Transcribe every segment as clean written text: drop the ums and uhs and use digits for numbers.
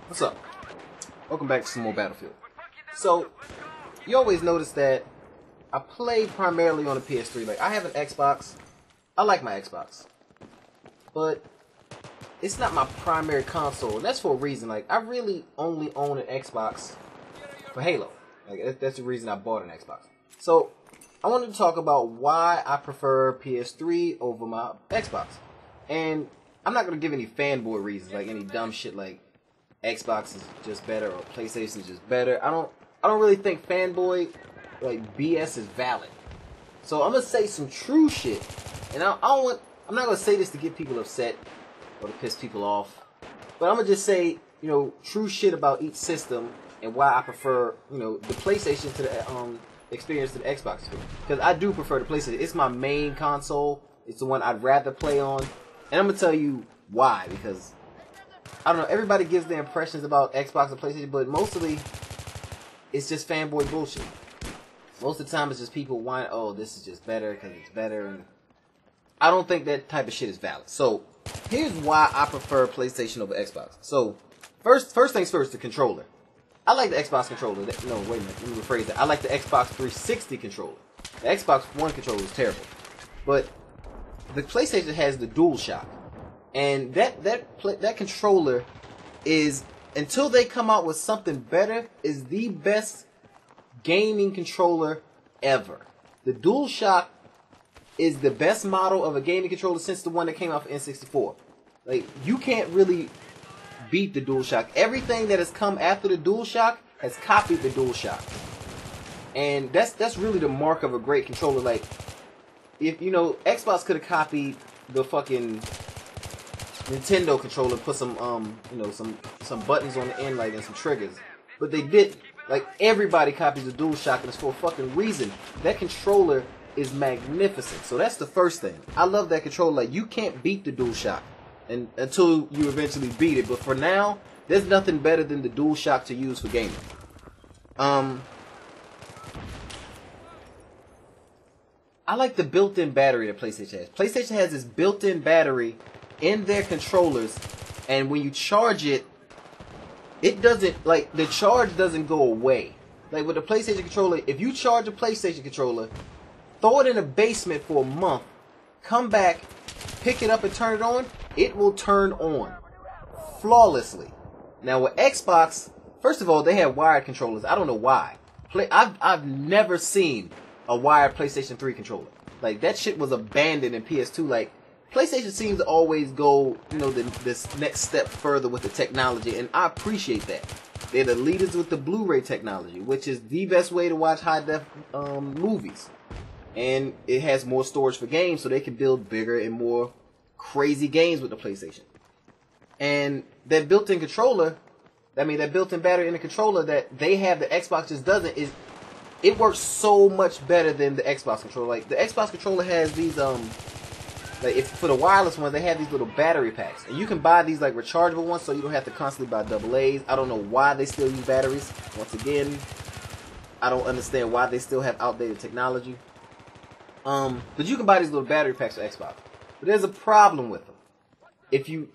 What's up? Welcome back to some more Battlefield. So, you always notice that I play primarily on a PS3. Like, I have an Xbox. I like my Xbox. But it's not my primary console. And that's for a reason. Like, I really only own an Xbox for Halo. Like, that's the reason I bought an Xbox. So, I wanted to talk about why I prefer PS3 over my Xbox. And I'm not going to give any fanboy reasons, like any dumb shit like Xbox is just better or PlayStation is just better. I don't really think fanboy like BS is valid. So I'm gonna say some true shit, and I'm not gonna say this to get people upset or to piss people off, but I'm gonna just say true shit about each system and why I prefer the PlayStation to the experience to the Xbox experience. Because I do prefer the PlayStation. It's my main console. It's the one I'd rather play on, and I'm gonna tell you why. Because I don't know, everybody gives their impressions about Xbox and PlayStation, but mostly it's just fanboy bullshit. Most of the time it's just people whine, oh, this is just better because it's better, and I don't think that type of shit is valid. So here's why I prefer PlayStation over Xbox. So first things first, the controller. I like the Xbox controller. No, wait a minute, let me rephrase that. I like the Xbox 360 controller. The Xbox One controller is terrible. But the PlayStation has the DualShock. And that controller is, until they come out with something better, is the best gaming controller ever. The DualShock is the best model of a gaming controller since the one that came out for N64. Like, you can't really beat the DualShock. Everything that has come after the DualShock has copied the DualShock. And that's really the mark of a great controller. Like, if Xbox could have copied the fucking Nintendo controller, put some some buttons on the end, like, and some triggers, but they didn't. Like, everybody copies the DualShock, and it's for a fucking reason. That controller is magnificent. So that's the first thing. I love that controller. Like, you can't beat the DualShock until you eventually beat it. But for now, there's nothing better than the DualShock to use for gaming. I like the built-in battery that PlayStation has. PlayStation has this built-in battery in their controllers, and when you charge it, it doesn't, like, the charge doesn't go away. Like, with the PlayStation controller, if you charge a PlayStation controller, throw it in a basement for a month, come back, pick it up and turn it on, it will turn on flawlessly. Now with Xbox, first of all, they have wired controllers. I don't know why. I've never seen a wired PlayStation 3 controller. Like, that shit was abandoned in PS2. Like, PlayStation seems to always go, this next step further with the technology, and I appreciate that. They're the leaders with the Blu-ray technology, which is the best way to watch high-def movies. And it has more storage for games, so they can build bigger and more crazy games with the PlayStation. And that built-in controller, that built-in battery in the controller that they have, the Xbox just doesn't, it works so much better than the Xbox controller. Like, the Xbox controller has these, like, for the wireless ones, they have these little battery packs. And you can buy these, like, rechargeable ones, so you don't have to constantly buy AA's. I don't know why they still use batteries. Once again, I don't understand why they still have outdated technology. But you can buy these little battery packs for Xbox. But there's a problem with them.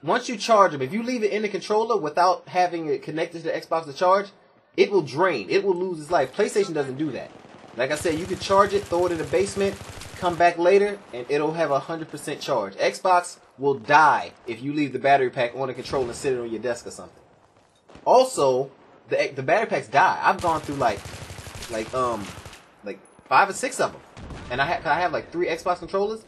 Once you charge them, if you leave it in the controller without having it connected to the Xbox to charge, it will drain. It will lose its life. PlayStation doesn't do that. Like I said, you can charge it, throw it in the basement, come back later, and it'll have 100% charge. Xbox will die if you leave the battery pack on the controller and sit it on your desk or something. Also, the battery packs die. I've gone through like 5 or 6 of them, and I have like 3 Xbox controllers.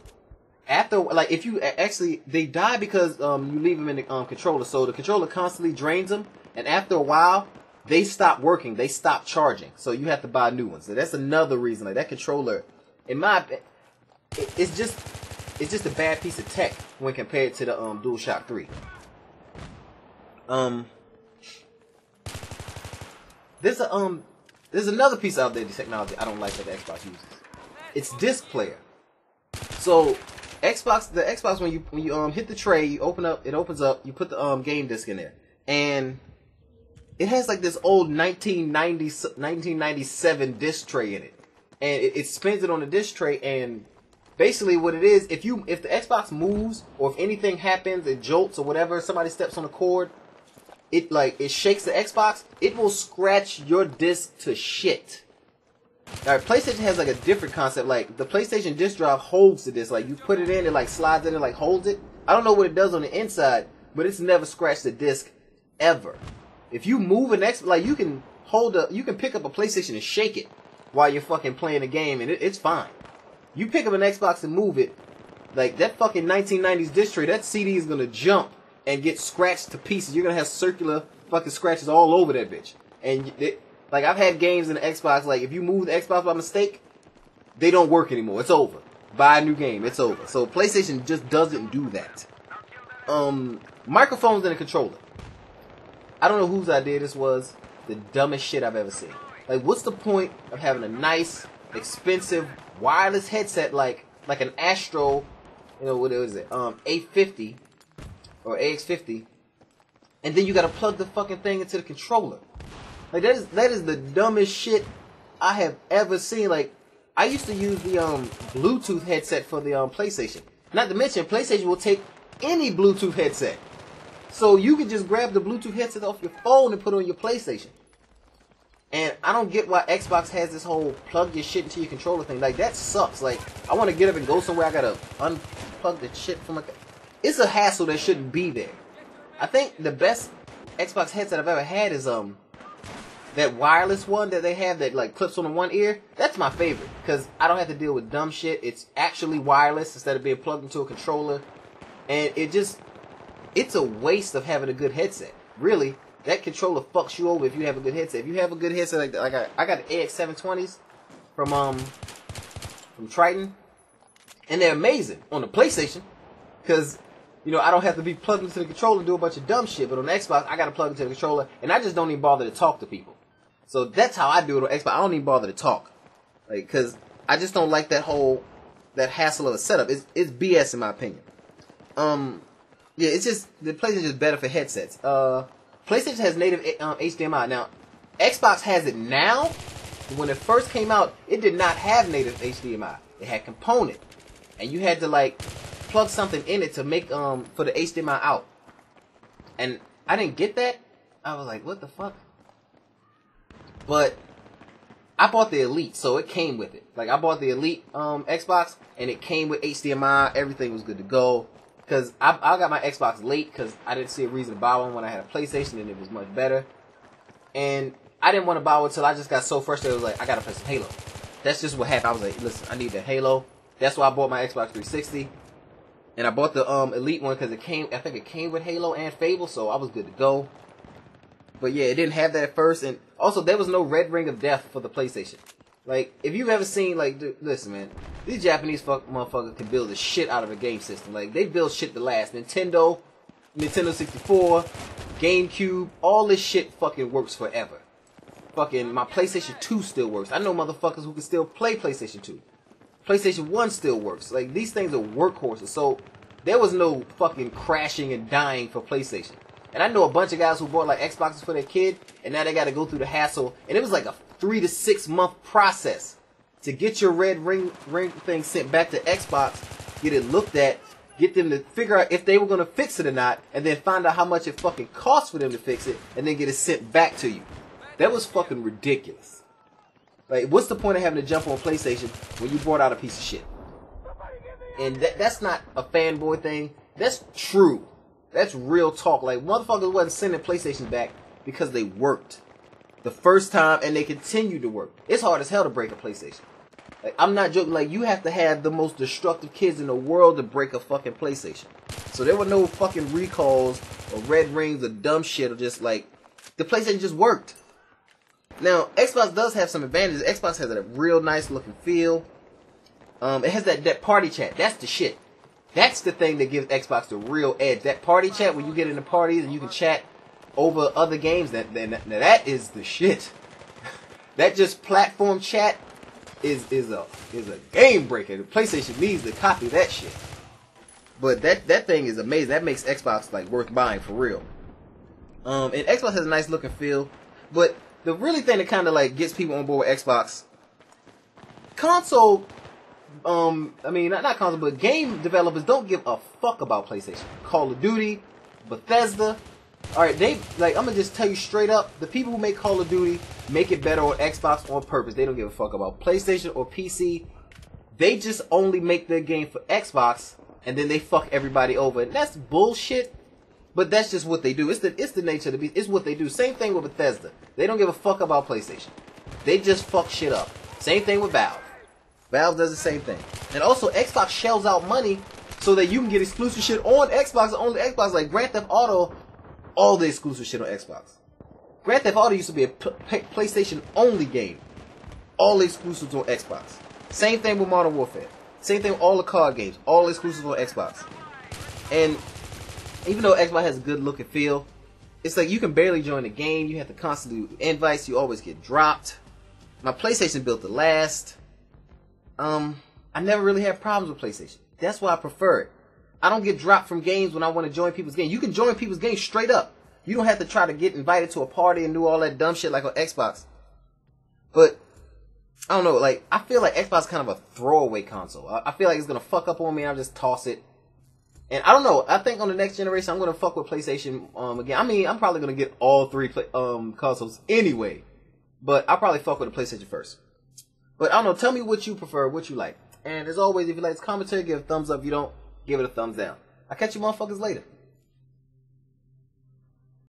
After, like, if you actually, they die because you leave them in the controller, so the controller constantly drains them, and after a while, they stop working. They stop charging, so you have to buy new ones. So that's another reason. Like, that controller, in my opinion, it's just a bad piece of tech when compared to the DualShock 3. There's another piece of outdated technology I don't like that the Xbox uses. It's disc player. So the Xbox when you hit the tray, it opens up, you put the game disc in there, and it has like this old 1997 disc tray in it, and it spins it on the disc tray, and basically what it is, if the Xbox moves or if anything happens, it jolts or whatever, somebody steps on a cord, it shakes the Xbox, it will scratch your disc to shit. Alright, PlayStation has like a different concept. Like the PlayStation disc drive holds the disc. Like you put it in, it like slides in and like holds it. I don't know what it does on the inside, but it's never scratched the disc ever. If you move an Xbox, like you can pick up a PlayStation and shake it while you're fucking playing a game, and it's fine. You pick up an Xbox and move it, like that fucking 1990s disc tray, that CD is gonna jump and get scratched to pieces. You're gonna have circular fucking scratches all over that bitch. And like I've had games in the Xbox, like if you move the Xbox by mistake, they don't work anymore. It's over. Buy a new game. It's over. So PlayStation just doesn't do that. Microphones and a controller. I don't know whose idea this was. The dumbest shit I've ever seen. Like, what's the point of having a nice, expensive, wireless headset like an Astro, you know, what is it, 850 or AX50, and then you gotta plug the fucking thing into the controller. Like, that is the dumbest shit I have ever seen. Like, I used to use the Bluetooth headset for the PlayStation. Not to mention, PlayStation will take any Bluetooth headset. So you can just grab the Bluetooth headset off your phone and put it on your PlayStation. And I don't get why Xbox has this whole plug your shit into your controller thing. Like, that sucks. Like, I want to get up and go somewhere, I gotta unplug the shit from it's a hassle that shouldn't be there. I think the best Xbox headset I've ever had is that wireless one that they have that like clips on the one ear. That's my favorite because I don't have to deal with dumb shit. It's actually wireless instead of being plugged into a controller, and it's a waste of having a good headset. Really, that controller fucks you over if you have a good headset. If you have a good headset like that, like I got the AX720s from Triton, and they're amazing on the PlayStation because, you know, I don't have to be plugged into the controller and do a bunch of dumb shit. But on the Xbox, I got to plug into the controller, and I just don't even bother to talk to people. So that's how I do it on Xbox. I don't even bother to talk, like, because I just don't like that hassle of a setup. It's BS in my opinion. Yeah, it's just the PlayStation is better for headsets. PlayStation has native HDMI now. Xbox has it now. When it first came out, it did not have native HDMI. It had component, and you had to like plug something in it to make for the HDMI out. And I didn't get that. I was like, what the fuck? But I bought the Elite, so it came with it. Like, I bought the Elite Xbox, and it came with HDMI. Everything was good to go. Because I got my Xbox late, because I didn't see a reason to buy one when I had a PlayStation, and it was much better. And I didn't want to buy one until I just got so frustrated. I was like, I got to play some Halo. That's just what happened. I was like, listen, I need the Halo. That's why I bought my Xbox 360. And I bought the Elite one because I think it came with Halo and Fable, so I was good to go. But yeah, it didn't have that at first, and also there was no red ring of death for the PlayStation. Like, if you've ever seen, like, dude, listen, man, these Japanese motherfuckers can build the shit out of a game system. Like, they build shit to last. Nintendo 64, GameCube, all this shit fucking works forever. Fucking, my PlayStation 2 still works. I know motherfuckers who can still play PlayStation 2. PlayStation 1 still works. Like, these things are workhorses. So, there was no fucking crashing and dying for PlayStation. And I know a bunch of guys who bought like Xboxes for their kid, and now they got to go through the hassle. And it was like a 3 to 6 month process to get your red ring thing sent back to Xbox, get it looked at, get them to figure out if they were going to fix it or not, and then find out how much it fucking costs for them to fix it, and then get it sent back to you. That was fucking ridiculous. Like, what's the point of having to jump on PlayStation when you brought out a piece of shit? And that's not a fanboy thing. That's true. That's real talk. Like, motherfuckers wasn't sending PlayStation back because they worked the first time and they continue to work. It's hard as hell to break a PlayStation. Like, I'm not joking. Like, you have to have the most destructive kids in the world to break a fucking PlayStation. So there were no fucking recalls or red rings or dumb shit, or just like, the PlayStation just worked. Now, Xbox does have some advantages. Xbox has a real nice looking feel. It has that party chat. That's the shit. That's the thing that gives Xbox the real edge. That party chat, when you get into parties and you can chat over other games, that is the shit. That just platform chat is a game breaker. The PlayStation needs to copy that shit. But that thing is amazing. That makes Xbox like worth buying for real. And Xbox has a nice look and feel. But the really thing that kind of like gets people on board with Xbox, console. I mean, not console, but game developers don't give a fuck about PlayStation. Call of Duty, Bethesda, Alright, I'm gonna just tell you straight up, the people who make Call of Duty make it better on Xbox on purpose. They don't give a fuck about PlayStation or PC. They just only make their game for Xbox, and then they fuck everybody over. And that's bullshit, but that's just what they do. It's the nature of the beast. It's what they do. Same thing with Bethesda. They don't give a fuck about PlayStation. They just fuck shit up. Same thing with Valve. Valve does the same thing. And also, Xbox shells out money so that you can get exclusive shit on Xbox and only Xbox, like Grand Theft Auto. All the exclusive shit on Xbox. Grand Theft Auto used to be a PlayStation only game. All the exclusives on Xbox. Same thing with Modern Warfare. Same thing with all the card games. All exclusives on Xbox. And even though Xbox has a good look and feel, it's like you can barely join the game. You have to constantly do invites. You always get dropped. My PlayStation built to last. I never really had problems with PlayStation. That's why I prefer it. I don't get dropped from games when I want to join people's games. You can join people's games straight up. You don't have to try to get invited to a party and do all that dumb shit like on Xbox. But, I don't know, like, I feel like Xbox is kind of a throwaway console. I feel like it's going to fuck up on me and I'll just toss it. And I don't know, I think on the next generation I'm going to fuck with PlayStation again. I mean, I'm probably going to get all three consoles anyway. But I'll probably fuck with the PlayStation first. But I don't know, tell me what you prefer, what you like. And as always, if you like this commentary, give a thumbs up. If you don't, give it a thumbs down. I'll catch you motherfuckers later.